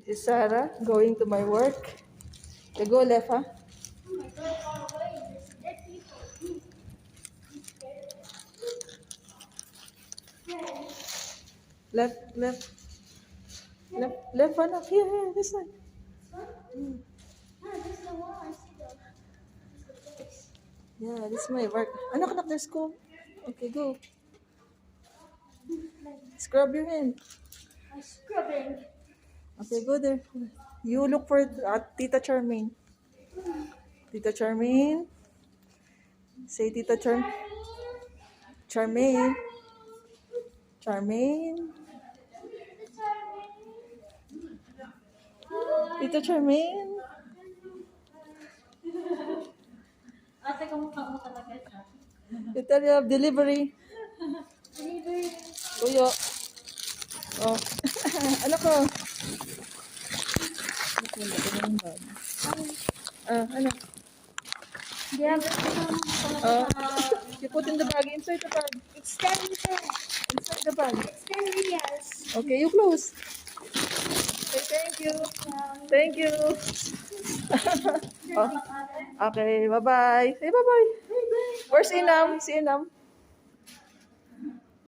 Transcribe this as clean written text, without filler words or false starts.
Is Sarah going to my work? You go left, huh? Oh my God, far away. There's dead people. Left, left, left one up here, this one. No, there's no wall. I see the place. Yeah, this is my work. Anak, anak, there's school. Okay, go. Scrub your hand. I'm scrubbing. Okay, go there. You look for Tita Charmaine. Tita Charmaine. Say Tita Charmaine. Charmaine. Tita Charmaine. Ate, kamukha mo talaga siya. You tell you have delivery. Delivery. Tuyo. Oh. Ano ko? Ano? Yeah, You put in the bag, inside the bag. it's 10 minutes. Inside the bag. It's 10 videos. Okay, you close. Okay, thank you. Thank you. Oh, okay, bye-bye. Say bye-bye. Where's Inam? Si Inam.